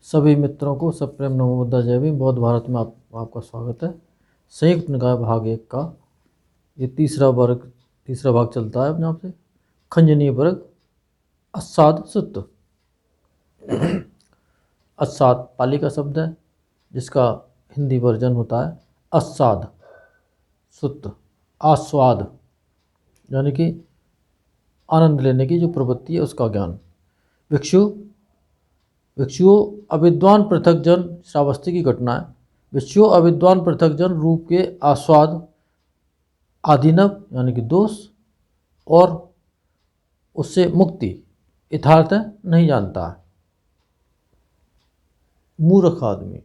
सभी मित्रों को सप्रेम नमो बुद्धा जय भीम। बौद्ध भारत में आपका स्वागत है। संयुक्त निकाय भाग 1 का ये तीसरा भाग चलता है अपने आप से। खंजनीय वर्ग असाद सुत्त। असाद पाली का शब्द है जिसका हिंदी वर्जन होता है असाद सुत्त। आस्वाद यानी कि आनंद लेने की जो प्रवृत्ति है उसका ज्ञान। भिक्षुओं अविद्वान पृथक जन। श्रावस्ती की घटना है। भिक्षुओं अविद्वान पृथक जन रूप के आस्वाद आदिनव यानी कि दोष और उससे मुक्ति यथार्थ नहीं जानता है। मूर्ख आदमी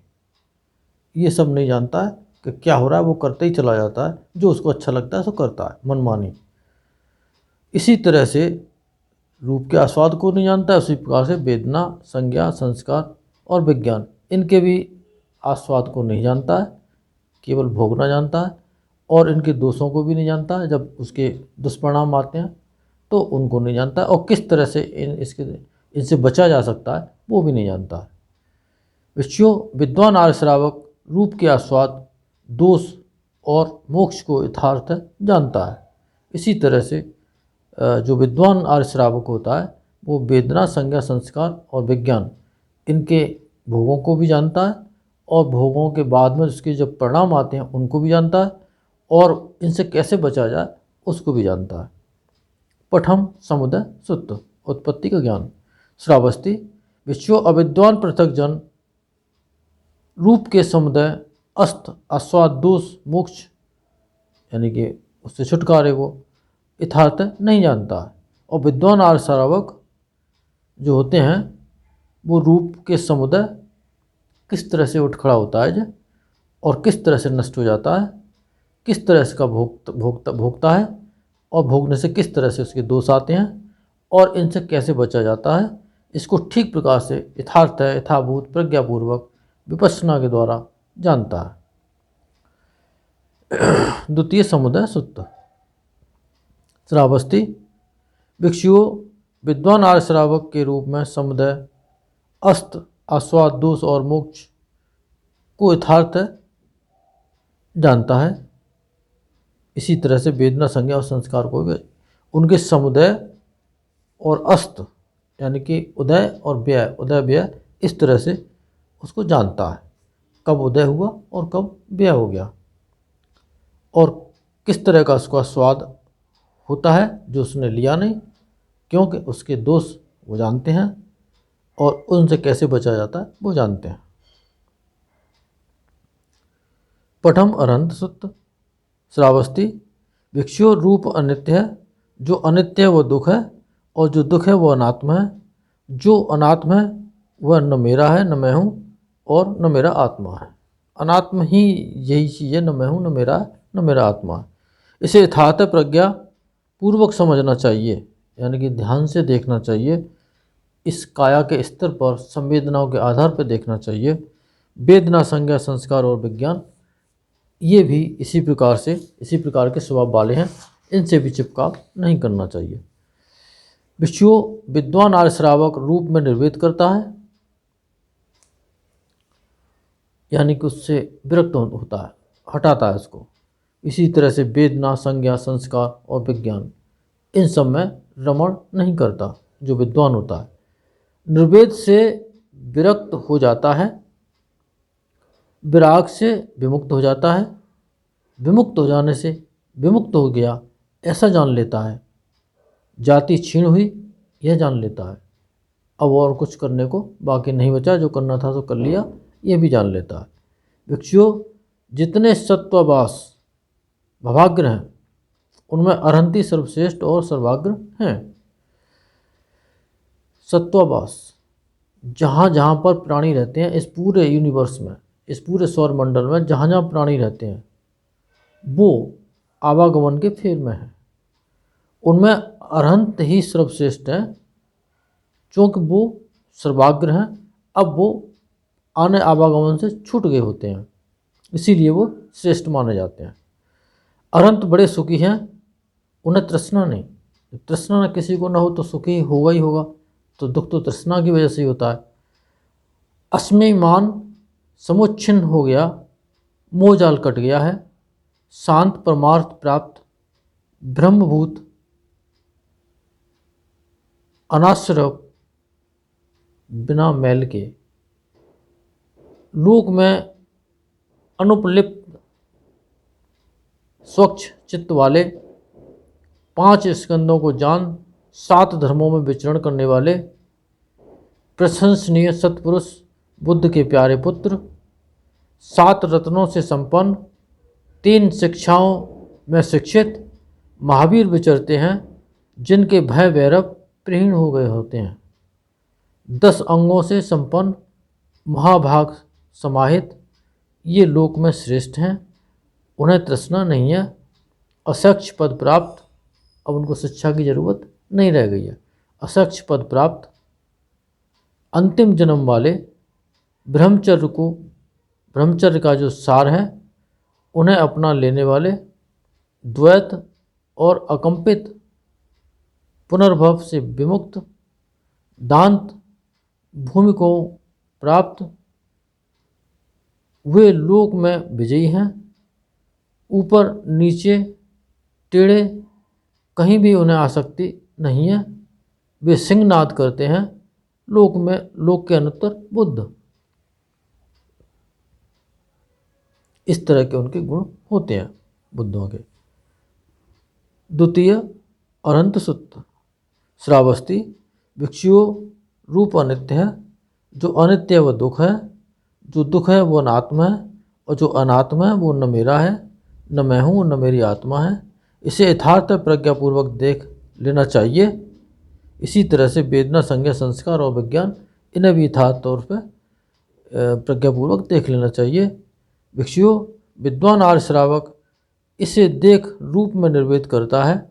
ये सब नहीं जानता है कि क्या हो रहा है, वो करते ही चला जाता है, जो उसको अच्छा लगता है सो करता है मनमानी। इसी तरह से रूप के आस्वाद को नहीं जानता है, उसी प्रकार से वेदना, संज्ञा, संस्कार और विज्ञान इनके भी आस्वाद को नहीं जानता है, केवल भोगना जानता है। और इनके दोषों को भी नहीं जानता है, जब उसके दुष्परिणाम आते हैं तो उनको नहीं जानता है। और किस तरह से इनसे बचा जा सकता है वो भी नहीं जानता है। विद्वान आर्य श्रावक रूप के आस्वाद, दोष और मोक्ष को यथार्थ जानता है। इसी तरह से जो विद्वान आर्य श्रावक होता है वो वेदना, संज्ञा, संस्कार और विज्ञान इनके भोगों को भी जानता है और भोगों के बाद में उसके जब परिणाम आते हैं उनको भी जानता है और इनसे कैसे बचा जाए उसको भी जानता है। पठम समुदय सुत्त उत्पत्ति का ज्ञान। श्रावस्ती विश्व अविद्वान पृथक जन रूप के समुदय अस्त आस्वाद दोष मोक्ष यानी कि उससे छुटकारे को यथार्थ नहीं जानता है। और विद्वान आर्य श्रावक जो होते हैं वो रूप के समुदय किस तरह से उठ खड़ा होता है और किस तरह से नष्ट हो जाता है, किस तरह से का भोगता है और भोगने से किस तरह से उसके दोष आते हैं और इनसे कैसे बचा जाता है, इसको ठीक प्रकार से यथार्थ यथाभूत प्रज्ञापूर्वक विपश्यना के द्वारा जानता है। द्वितीय समुदय सुत्त। श्रावस्ती भिक्षुओं विद्वान आर्य श्रावक के रूप में समुदय अस्त आस्वाद दोष और मोक्ष को यथार्थ जानता है। इसी तरह से वेदना, संज्ञा और संस्कार को भी उनके समुदय और अस्त यानी कि उदय और व्यय, उदय व्यय इस तरह से उसको जानता है, कब उदय हुआ और कब व्यय हो गया और किस तरह का उसका स्वाद होता है जो उसने लिया नहीं, क्योंकि उसके दोष वो जानते हैं और उनसे कैसे बचा जाता है वो जानते हैं। पठम अनंत सुत्त। श्रावस्ती भिक्षु रूप अनित्य है, जो अनित्य है वो दुख है और जो दुख है वो अनात्म है। जो अनात्म है वह न मेरा है न मैं हूँ और न मेरा आत्मा है। अनात्म ही यही चीज़ है, न मैं हूँ न मेरा है न मेरा आत्मा है। इसे यथार्थ प्रज्ञा पूर्वक समझना चाहिए यानी कि ध्यान से देखना चाहिए। इस काया के स्तर पर संवेदनाओं के आधार पर देखना चाहिए। वेदना, संज्ञा, संस्कार और विज्ञान ये भी इसी प्रकार के स्वभाव वाले हैं, इनसे भी चिपकाव नहीं करना चाहिए। भिक्षुओं विद्वान आर्य श्रावक रूप में निर्वेद करता है यानी कि उससे विरक्त होता है, हटाता है उसको। इसी तरह से वेदना, संज्ञा, संस्कार और विज्ञान इन सब में रमण नहीं करता जो विद्वान होता है। निर्वेद से विरक्त हो जाता है, विराग से विमुक्त हो जाता है, विमुक्त हो जाने से विमुक्त हो गया ऐसा जान लेता है, जाति क्षीण हुई यह जान लेता है, अब और कुछ करने को बाकी नहीं बचा, जो करना था तो कर लिया यह भी जान लेता है। भिक्षुओं जितने सत्वाभास भवाग्र हैं उनमें अरहंती सर्वश्रेष्ठ और सर्वाग्र हैं। सत्वाभास जहाँ जहाँ पर प्राणी रहते हैं, इस पूरे यूनिवर्स में, इस पूरे सौर मंडल में जहाँ जहाँ प्राणी रहते हैं वो आवागमन के फेर में हैं। उनमें अरहंत ही सर्वश्रेष्ठ हैं, क्योंकि वो सर्वाग्र हैं। अब वो आने आवागमन से छूट गए होते हैं, इसीलिए वो श्रेष्ठ माने जाते हैं। अरहंत बड़े सुखी हैं, उन्हें तृष्णा नहीं। तृष्णा न किसी को न हो तो सुखी होगा ही होगा, तो दुख तो तृष्णा की वजह से ही होता है। अस्मिमान समुच्छिन्न हो गया, मोहजाल कट गया है, शांत परमार्थ प्राप्त, ब्रह्मभूत अनाश्रव बिना मैल के, लोक में अनुपलिप्त स्वच्छ चित्त वाले, 5 स्कंदों को जान 7 धर्मों में विचरण करने वाले, प्रशंसनीय सत्पुरुष, बुद्ध के प्यारे पुत्र, 7 रत्नों से संपन्न, 3 शिक्षाओं में शिक्षित महावीर विचरते हैं, जिनके भय वैरव प्रहीण हो गए होते हैं। 10 अंगों से संपन्न महाभाग समाहित, ये लोक में श्रेष्ठ हैं, उन्हें तृष्णा नहीं है, अध्यक्ष पद प्राप्त, अब उनको शिक्षा की जरूरत नहीं रह गई है, अध्यक्ष पद प्राप्त, अंतिम जन्म वाले, ब्रह्मचर्य का जो सार है उन्हें अपना लेने वाले, द्वैत और अकंपित पुनर्भव से विमुक्त, दांत भूमि को प्राप्त, वे लोक में विजयी हैं, ऊपर नीचे टेढ़े कहीं भी उन्हें आसक्ति नहीं है, वे सिंहनाद करते हैं, लोक के अनुत्तर बुद्ध। इस तरह के उनके गुण होते हैं बुद्धों के। द्वितीय अनंत सूत्र। श्रावस्ती, भिक्षुओं, रूप अनित्य है, जो अनित्य है वह दुख है, जो दुख है वो अनात्मा है, और जो अनात्मा है वो न मेरा है, न मैं हूँ, न मेरी आत्मा है। इसे यथार्थ प्रज्ञापूर्वक देख लेना चाहिए। इसी तरह से वेदना, संज्ञा, संस्कार और विज्ञान, इन्हें भी यथार्थ तौर पर प्रज्ञापूर्वक देख लेना चाहिए। भिक्षुओं, विद्वान आर्य श्रावक इसे देख रूप में निर्वेद करता है,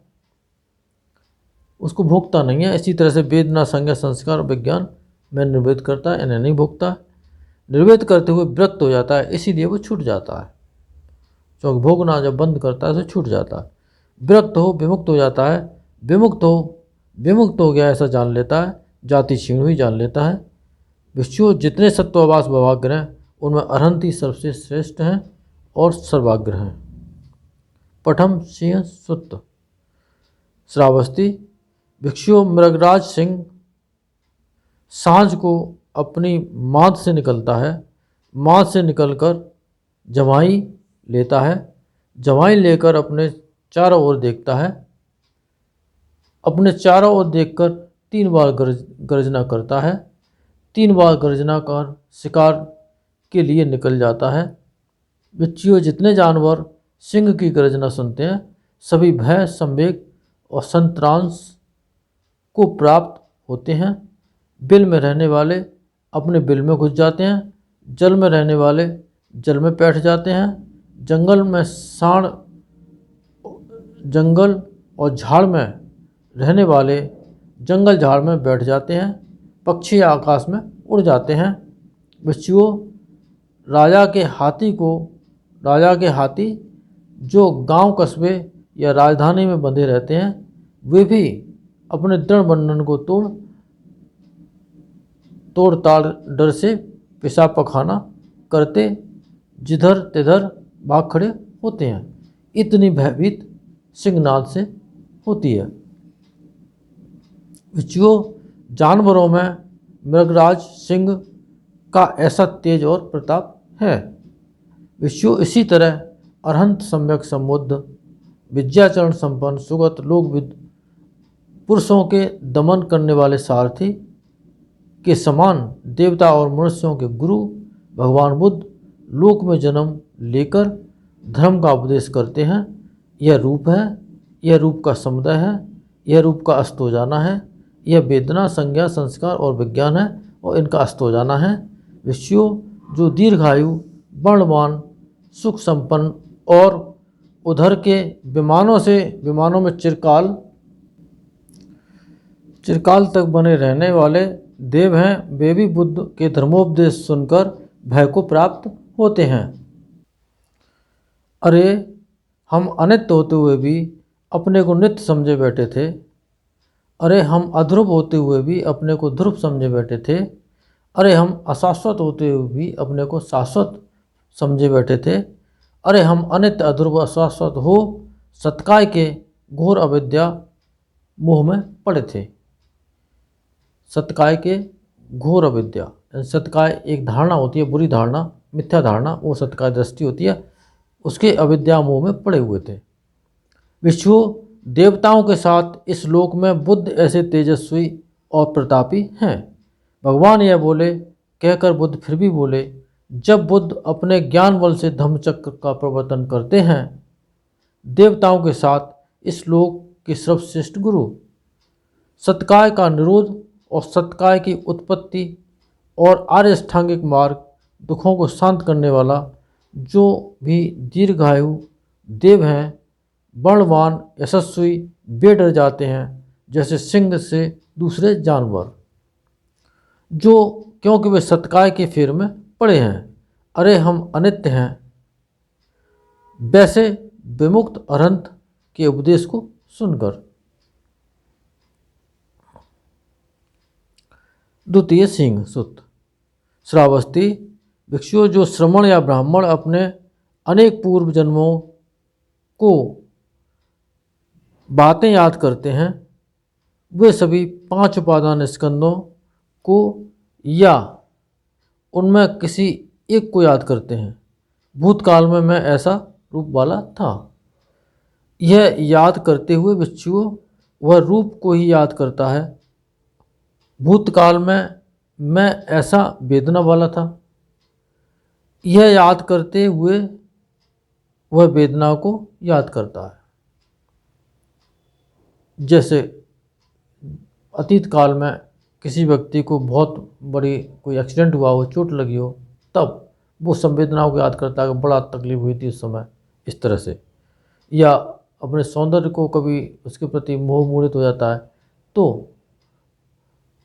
उसको भोगता नहीं है। इसी तरह से वेदना, संज्ञा, संस्कार और विज्ञान में निर्वेद करता है, इन्हें नहीं भोगता। निर्वेद करते हुए विरक्त हो जाता है, इसीलिए वो छूट जाता है, क्योंकि भोगना जब बंद करता है तो छूट जाता है। विरक्त हो, विमुक्त हो जाता है, विमुक्त हो गया ऐसा जान लेता है, जाति क्षीण हुई जान लेता है। भिक्षुओं, जितने सत्वावास भवाग्र हैं उनमें अरहंत ही सबसे श्रेष्ठ हैं और सर्वाग्र हैं। पठम सिंह सुत्त। श्रावस्ती, भिक्षुओं, मृगराज सिंह सांझ को अपनी माद से निकलता है, माद से निकलकर जमाई लेता है, जमाई लेकर अपने चारों ओर देखता है, अपने चारों ओर देखकर 3 बार गर्जना करता है, 3 बार गर्जना कर शिकार के लिए निकल जाता है। भिक्षुओं, जितने जानवर सिंह की गर्जना सुनते हैं सभी भय, संवेग और संत्रांश को प्राप्त होते हैं। बिल में रहने वाले अपने बिल में घुस जाते हैं, जल में रहने वाले जल में बैठ जाते हैं, जंगल और झाड़ में रहने वाले जंगल झाड़ में बैठ जाते हैं, पक्षी आकाश में उड़ जाते हैं। भिक्षुओं, राजा के हाथी जो गांव, कस्बे या राजधानी में बंधे रहते हैं वे भी अपने दृढ़ बंधन को तोड़ ताड़ डर से पेशाब पखाना करते जिधर तिधर भाग खड़े होते हैं। इतनी भयभीत सिंहनाद से होती है। भिक्षुओं, जानवरों में मृगराज सिंह का ऐसा तेज और प्रताप है। भिक्षुओं, इसी तरह अरहंत, सम्यक संबुद्ध, विद्याचरण संपन्न, सुगत, लोकविद पुरुषों के दमन करने वाले सारथी के समान देवता और मनुष्यों के गुरु भगवान बुद्ध लोक में जन्म लेकर धर्म का उपदेश करते हैं। यह रूप है, यह रूप का समुदाय है, यह रूप का अस्त हो जाना है, यह वेदना, संज्ञा, संस्कार और विज्ञान है और इनका अस्त हो जाना है। भिक्षुओं, जो दीर्घायु, वर्णवान, सुख संपन्न और उधर के विमानों में चिरकाल तक बने रहने वाले देव हैं, वे भी बुद्ध के धर्मोपदेश सुनकर भय को प्राप्त होते हैं। अरे, हम अनित्य होते हुए भी अपने को नित्य समझे बैठे थे। अरे, हम अध्रुव होते हुए भी अपने को ध्रुव समझे बैठे थे। अरे हम अशाश्वत होते हुए भी अपने को शाश्वत समझे बैठे थे। अरे हम अनित्य अध्रुव अशाश्वत हो सत्काय के घोर अविद्या मोह में पड़े थे। सत्काय के घोर अविद्या, सत्काय एक धारणा होती है, बुरी धारणा, मिथ्या धारणा, वो सत्काय दृष्टि होती है, उसके अविद्या मोह में पड़े हुए थे। विष्णु देवताओं के साथ इस लोक में बुद्ध ऐसे तेजस्वी और प्रतापी हैं। भगवान यह बोले कहकर बुद्ध फिर भी बोले, जब बुद्ध अपने ज्ञान बल से धम्मचक्र का प्रवर्तन करते हैं, देवताओं के साथ इस लोक के सर्वश्रेष्ठ गुरु सत्काय का निरोध और सत्काय की उत्पत्ति और आर्य अष्टांगिक मार्ग दुखों को शांत करने वाला जो भी दीर्घायु देव हैं, बलवान यशस्वी, वे डर जाते हैं जैसे सिंह से दूसरे जानवर, जो क्योंकि वे सत्काय के फेर में पड़े हैं। अरे हम अनित्य हैं, वैसे विमुक्त अरहंत के उपदेश को सुनकर। द्वितीय सिंह सुत। श्रावस्ती, भिक्षुओं जो श्रमण या ब्राह्मण अपने अनेक पूर्व जन्मों को बातें याद करते हैं, वे सभी 5 उपादान स्कंदों को या उनमें किसी एक को याद करते हैं। भूतकाल में मैं ऐसा रूप वाला था। यह याद करते हुए भिक्षुओं वह रूप को ही याद करता है। भूतकाल में मैं ऐसा वेदना वाला था। यह याद करते हुए वह वेदना को याद करता है। जैसे अतीत काल में किसी व्यक्ति को बहुत बड़ी कोई एक्सीडेंट हुआ हो, चोट लगी हो, तब वो संवेदनाओं को याद करता है कि बड़ा तकलीफ हुई थी उस समय, इस तरह से। या अपने सौंदर्य को कभी उसके प्रति मोह मोहित हो जाता है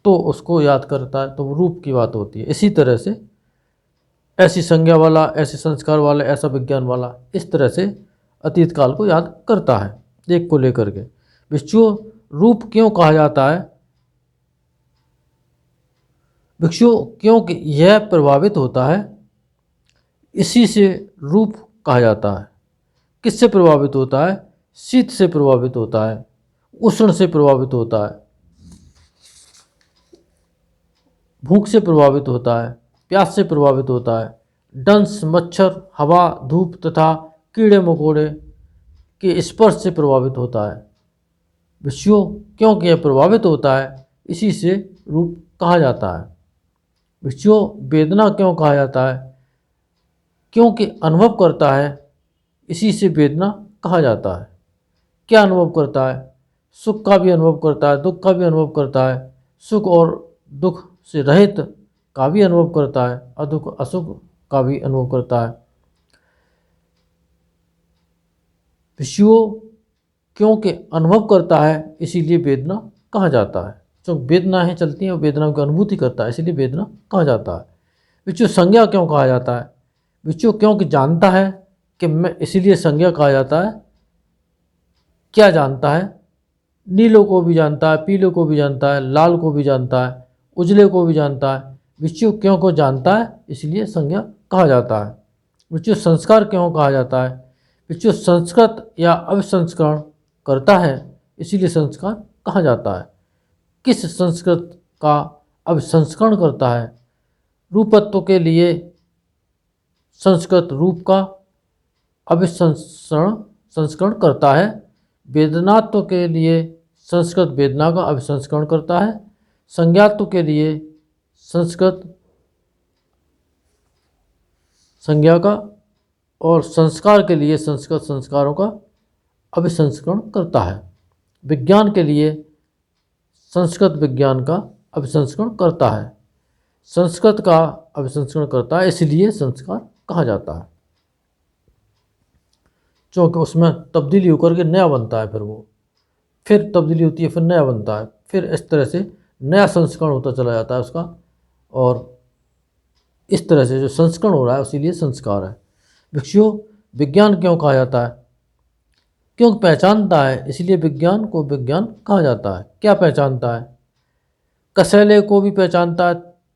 तो उसको याद करता है, तो वो रूप की बात होती है। इसी तरह से ऐसी संज्ञा वाला, ऐसे संस्कार वाला, ऐसा विज्ञान वाला, इस तरह से अतीत काल को याद करता है एक को लेकर के। भिक्षु रूप क्यों कहा जाता है? भिक्षु क्योंकि यह प्रभावित होता है, इसी से रूप कहा जाता है। किससे प्रभावित होता है? शीत से प्रभावित होता है, उष्ण से प्रभावित होता है, भूख से प्रभावित होता है, प्यास से प्रभावित होता है, डंस, मच्छर, हवा, धूप तथा कीड़े मकोड़े के स्पर्श से प्रभावित होता है। विषयों क्योंकि यह प्रभावित होता है, इसी से रूप कहा जाता है। विषयों वेदना क्यों कहा जाता है? क्योंकि अनुभव करता है, इसी से वेदना कहा जाता है। क्या अनुभव करता है? सुख का भी अनुभव करता है, दुख का भी अनुभव करता है, सुख और दुख से रहित का भी अनुभव करता है, अदुख असुख का भी अनुभव करता है। विषयों क्योंकि अनुभव करता है, इसीलिए वेदना कहा जाता है। जो वेदनाएं चलती हैं, वेदनाओं की अनुभूति करता है, इसीलिए वेदना कहा जाता है। विषय संज्ञा क्यों कहा जाता है? विषय क्योंकि जानता है कि मैं, इसीलिए संज्ञा कहा जाता है। क्या जानता है? नीलों को भी जानता है, पीलों को भी जानता है, लाल को भी जानता है, उजले को भी जानता है। विषय क्यों को जानता है, इसलिए संज्ञा कहा जाता है। विषय संस्कार क्यों कहा जाता है? विषय संस्कृत या अभिसंस्करण करता है, इसीलिए संस्कार कहा जाता है। किस संस्कृत का अभिसंस्करण करता है? रूपत्व के लिए संस्कृत रूप का संस्करण करता है। वेदनात्व के लिए संस्कृत वेदना का अभिसंस्करण करता है। संज्ञात्व के लिए संस्कृत संज्ञा का, और संस्कार के लिए संस्कृत संस्कारों का अभिसंस्करण करता है। विज्ञान के लिए संस्कृत विज्ञान का अभिसंस्करण करता है। संस्कृत का अभिसंस्करण करता है, इसलिए संस्कार कहा जाता है। क्योंकि उसमें तब्दीली होकर के नया बनता है, फिर तब्दीली होती है, फिर नया बनता है, फिर इस तरह से नया संस्करण होता चला जाता है उसका। और इस तरह से जो संस्करण हो रहा है, उसीलिए संस्कार है। भिक्षु विज्ञान क्यों कहा जाता है? क्योंकि पहचानता है, इसलिए विज्ञान को विज्ञान कहा जाता है। क्या पहचानता है? कसैले को भी पहचानता है,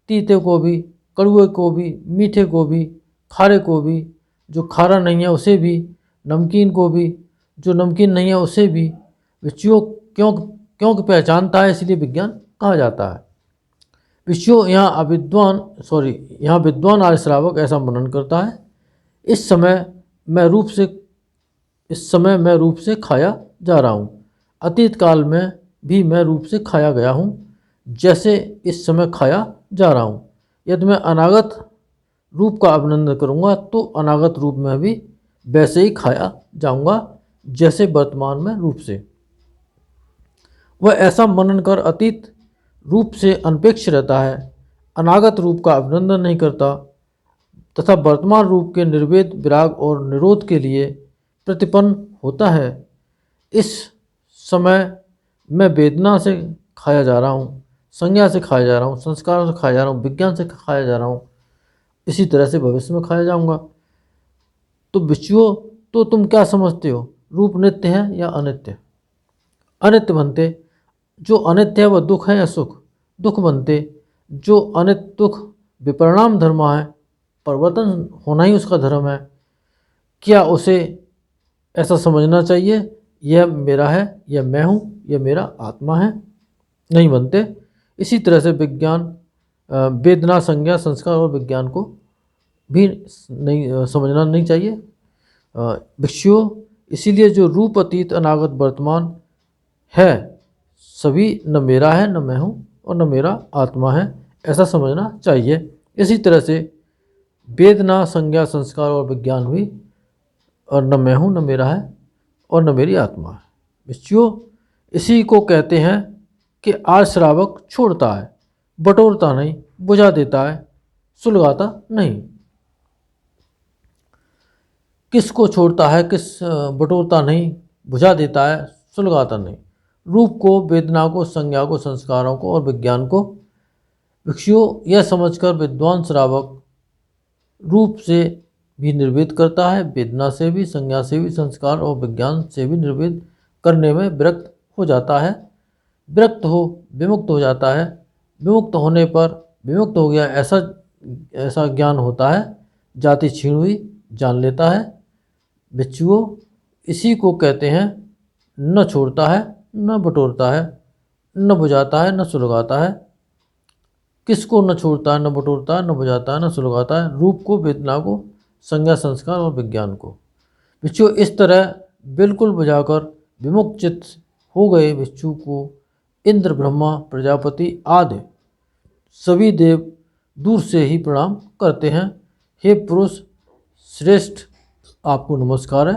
तीते को भी, कड़वे को भी, मीठे को भी, खारे को भी, जो खारा नहीं है उसे भी, नमकीन को भी, जो नमकीन नहीं है उसे भी विषयों क्योंकि पहचानता है, इसलिए विज्ञान कहा जाता है। विषयों यहाँ विद्वान आर्य श्रावक ऐसा मनन करता है, इस समय मैं रूप से खाया जा रहा हूँ। अतीत काल में भी मैं रूप से खाया गया हूँ, जैसे इस समय खाया जा रहा हूँ। यदि मैं अनागत रूप का अभिनंदन करूँगा तो अनागत रूप में भी वैसे ही खाया जाऊँगा जैसे वर्तमान में रूप से। वह ऐसा मनन कर अतीत रूप से अनपेक्ष रहता है, अनागत रूप का अभिनंदन नहीं करता तथा वर्तमान रूप के निर्वेद, विराग और निरोध के लिए प्रतिपन्न होता है। इस समय मैं वेदना से खाया जा रहा हूँ, संज्ञा से खाया जा रहा हूँ, संस्कारों से खाया जा रहा हूँ, विज्ञान से खाया जा रहा हूँ, इसी तरह से भविष्य में खाया जाऊँगा। तो विषयों, तो तुम क्या समझते हो, रूप नित्य है या अनित्य? अनित्य बनते। जो अनित्य है वह दुख है या सुख? दुख बनते। जो अनित्य दुख विपरिणाम धर्म है, परिवर्तन होना ही उसका धर्म है, क्या उसे ऐसा समझना चाहिए यह मेरा है, यह मैं हूँ, यह मेरा आत्मा है? नहीं बनते। इसी तरह से विज्ञान, वेदना, संज्ञा, संस्कार और विज्ञान को भी नहीं समझना नहीं चाहिए। विषयों, इसीलिए जो रूप, अतीत, अनागत, वर्तमान है, सभी न मेरा है, न मैं हूँ और न मेरा आत्मा है, ऐसा समझना चाहिए। इसी तरह से वेदना, संज्ञा, संस्कार और विज्ञान भी और न मैं हूँ, न मेरा है और न मेरी आत्मा है। विषयों, इसी को कहते हैं कि आर्य श्रावक छोड़ता है, बटोरता नहीं, बुझा देता है, सुलगाता नहीं। किसको छोड़ता है, बटोरता नहीं, बुझा देता है, सुलगाता नहीं? रूप को, वेदना को, संज्ञा को, संस्कारों को और विज्ञान को। विषयों, यह समझकर विद्वान श्रावक रूप से भी निर्वेद करता है, वेदना से भी, संज्ञा से भी, संस्कार और विज्ञान से भी निर्वेद करने में विरक्त हो जाता है। विमुक्त हो जाता है। विमुक्त होने पर विमुक्त हो गया ऐसा ज्ञान होता है, जाति छीण हुई जान लेता है। विषयों, इसी को कहते हैं न छोड़ता है, न बटोरता है, न बुझाता है, न सुलगाता है। किसको न छोड़ता है, न बटोरता है, न बुझाता है, न सुलगाता है? रूप को, वेदना को, संज्ञा, संस्कार और विज्ञान को। विषयों, इस तरह बिल्कुल बुझाकर विमुक्त चित्त हो गए भिक्षु को इंद्र, ब्रह्मा, प्रजापति आदि सभी देव दूर से ही प्रणाम करते हैं। हे पुरुष श्रेष्ठ, आपको नमस्कार है।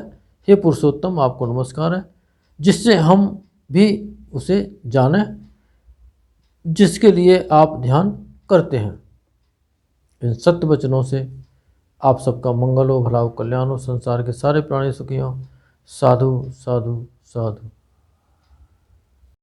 हे पुरुषोत्तम, आपको नमस्कार है, जिससे हम भी उसे जाने, जिसके लिए आप ध्यान करते हैं। इन सत्य वचनों से आप सबका मंगल हो, भला हो, कल्याण हो, संसार के सारे प्राणी सुखी हों। साधु साधु साधु।